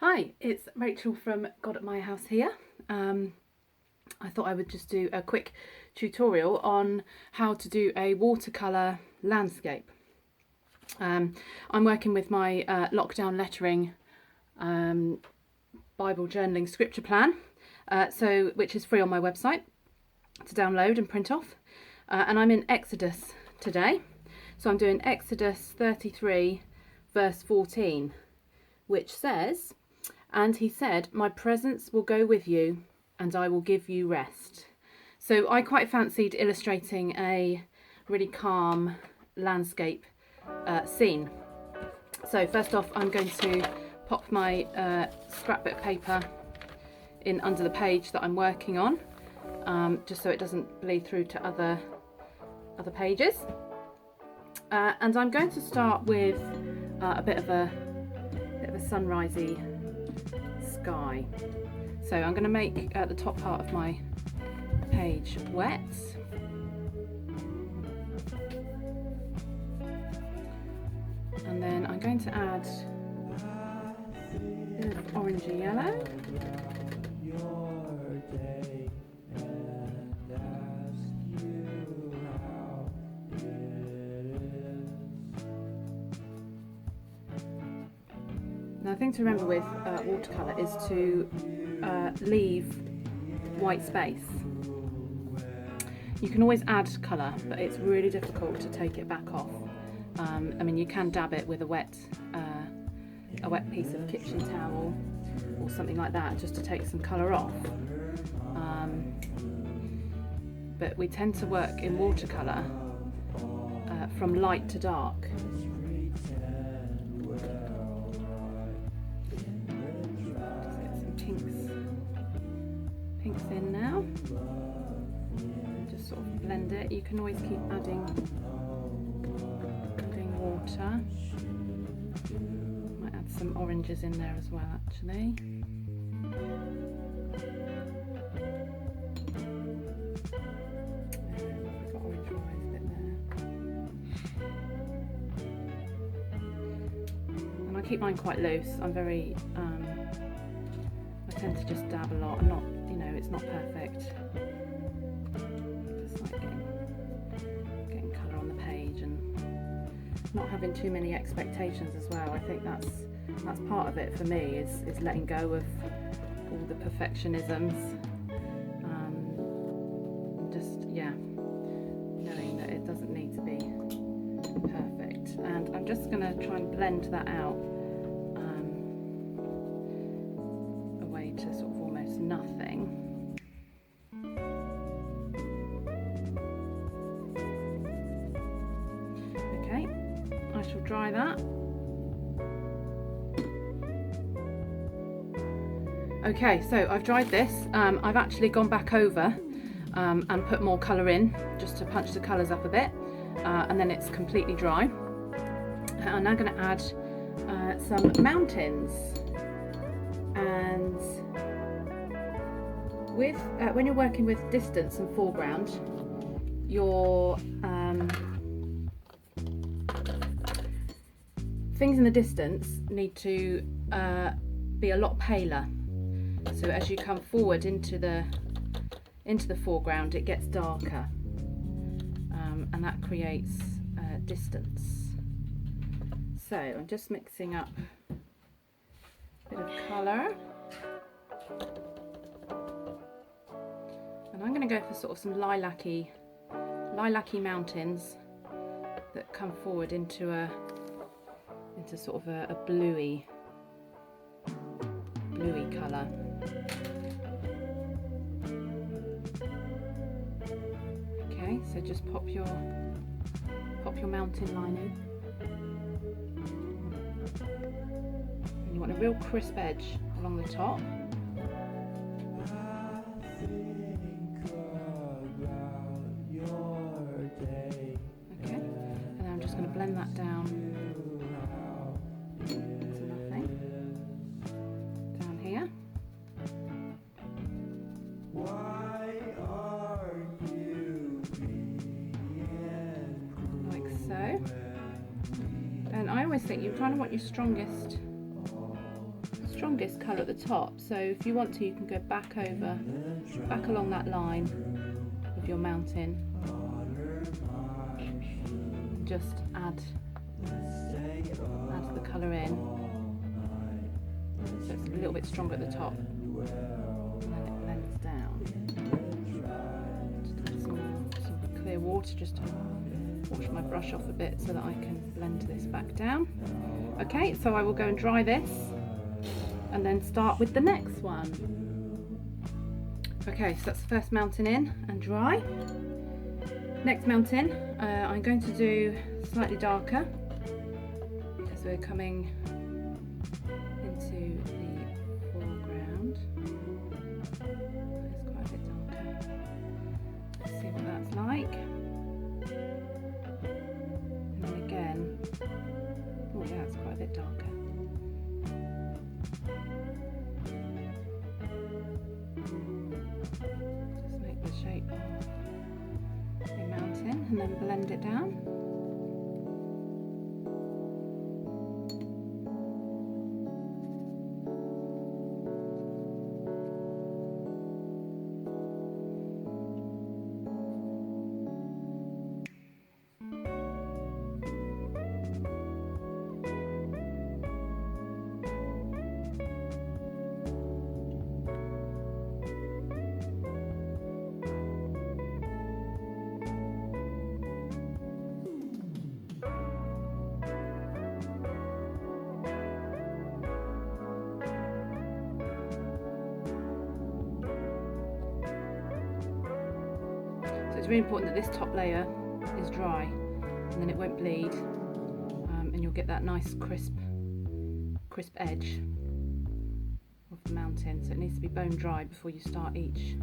Hi, it's Rachel from God at My House here. I thought I would just do a quick tutorial on how to do a watercolour landscape. I'm working with my lockdown lettering Bible journaling scripture plan, which is free on my website to download and print off. And I'm in Exodus today. So I'm doing Exodus 33 verse 14, which says, "And he said, my presence will go with you and I will give you rest." So I quite fancied illustrating a really calm landscape scene. So first off, I'm going to pop my scrapbook paper in under the page that I'm working on, just so it doesn't bleed through to other pages. And I'm going to start with a bit of a sunrisey sky. So I'm going to make the top part of my page wet. And then I'm going to add a bit of orangey yellow. Now, the thing to remember with watercolour is to leave white space. You can always add colour, but it's really difficult to take it back off. I mean, you can dab it with a wet piece of kitchen towel or something like that, just to take some colour off. But we tend to work in watercolour from light to dark. Pinks in now. Just sort of blend it. You can always keep adding water. Might add some oranges in there as well, actually. We've got orange right a bit there. And I keep mine quite loose. I'm very I tend to just dab a lot. I'm not, it's not perfect. Just like getting colour on the page and not having too many expectations as well. I think that's part of it for me, is letting go of all the perfectionisms. Knowing that it doesn't need to be perfect. And I'm just going to try and blend that out away to sort of almost nothing. Okay, I shall dry that. Okay, so I've dried this. I've actually gone back over and put more colour in, just to punch the colours up a bit, and then it's completely dry. I'm now going to add some mountains. And when you're working with distance and foreground, your things in the distance need to be a lot paler. So as you come forward into the foreground, it gets darker, and that creates distance. So I'm just mixing up a bit of colour, and I'm going to go for sort of some lilac-y mountains that come forward into sort of a bluey colour. Okay, so just pop your mountain line in. And you want a real crisp edge along the top. Okay, and then I'm just going to blend that down to nothing. Down here. Like so. And I always think you kind of want your strongest strongest colour at the top, so if you want to you can go back along that line of your mountain and just add the colour in, so it's a little bit stronger at the top and then it blends down. Just add some clear water just to wash my brush off a bit so that I can blend this back down. Okay, so I will go and dry this and then start with the next one. Okay, so that's the first mountain in and dry. Next mountain, I'm going to do slightly darker because we're coming into the foreground. It's quite a bit darker. Let's see what that's like. And then again, oh yeah, it's quite a bit darker. Just make the shape of the mountain and then blend it down. It's really important that this top layer is dry and then it won't bleed, and you'll get that nice crisp edge of the mountain. So it needs to be bone dry before you start each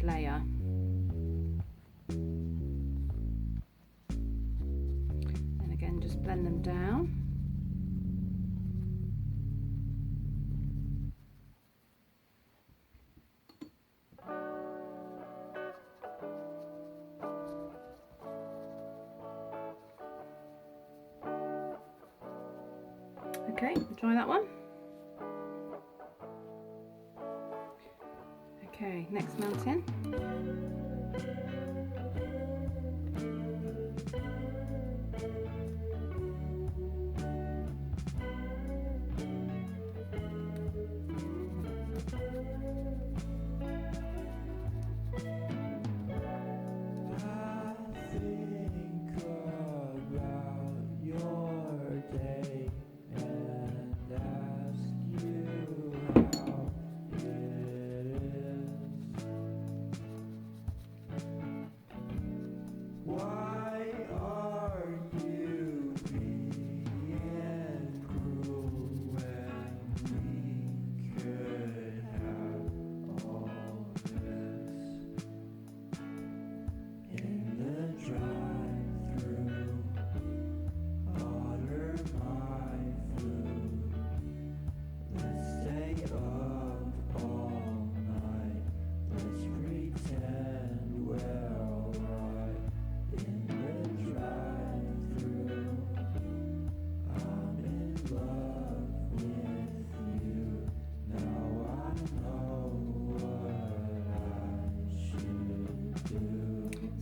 layer. And again, just blend them down. Okay, try that one. Okay, next mountain.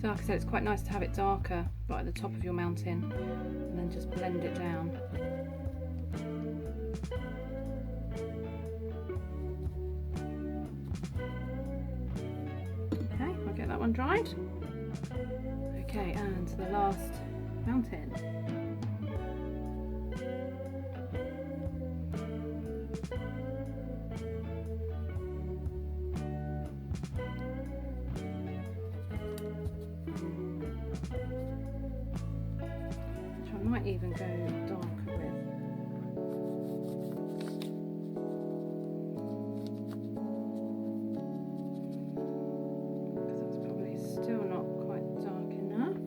So like I said, it's quite nice to have it darker right at the top of your mountain and then just blend it down. Okay, I'll get that one dried. Okay, and the last mountain. I might even go darker with. Because it's probably still not quite dark enough.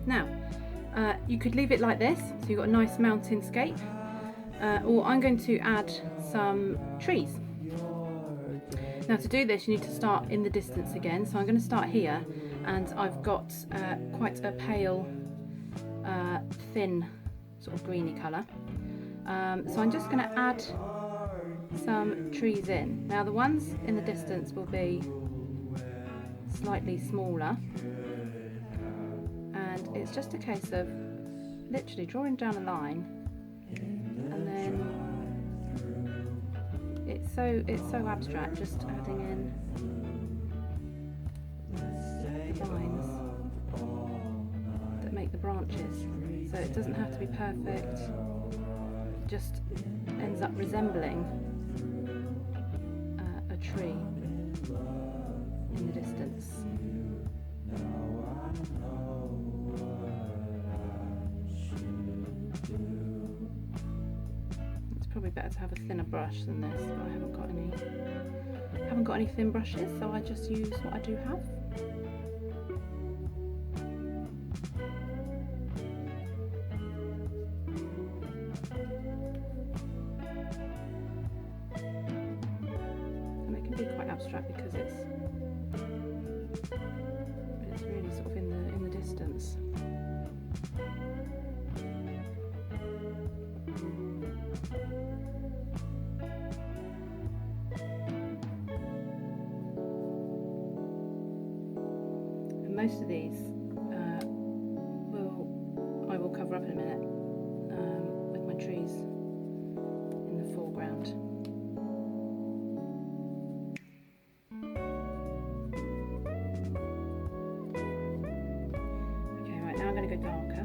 Now, you could leave it like this, so you've got a nice mountainscape, or I'm going to add some trees. Now to do this you need to start in the distance again, so I'm going to start here, and I've got quite a pale thin sort of greeny colour, so I'm just going to add some trees in. Now the ones in the distance will be slightly smaller, and it's just a case of literally drawing down a line, and then it's so abstract, just adding in lines that make the branches, so it doesn't have to be perfect, it just ends up resembling a tree in the distance. It's probably better to have a thinner brush than this, but I haven't got any thin brushes, so I just use what I do have. And it can be quite abstract because it's really sort of in the distance. And most of these I will cover up in a minute with my trees in the foreground. Okay, right, now I'm going to go darker.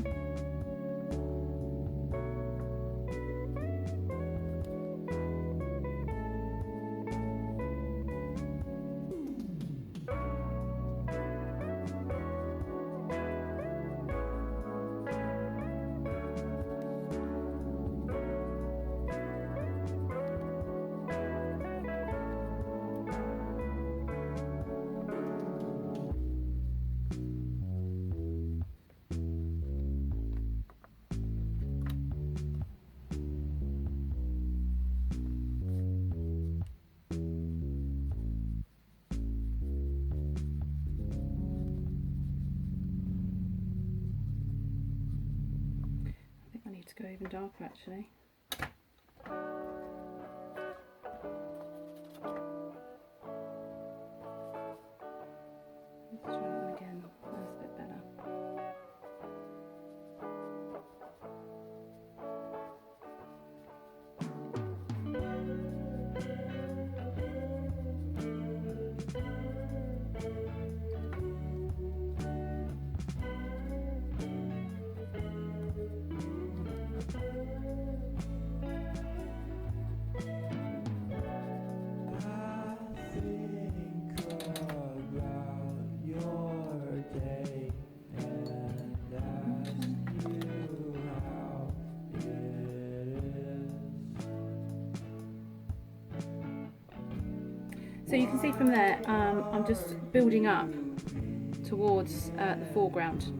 To go even darker actually. Let's try that one again, that's a bit better. So you can see from there, I'm just building up towards the foreground.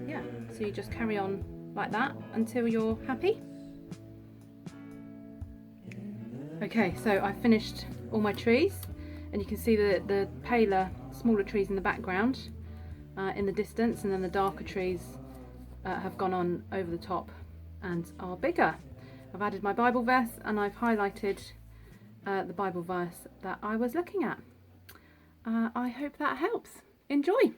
Yeah, so you just carry on like that until you're happy. Okay, so I've finished all my trees, and you can see the paler, smaller trees in the background in the distance, and then the darker trees have gone on over the top and are bigger. I've added my Bible verse, and I've highlighted the Bible verse that I was looking at. I hope that helps. Enjoy!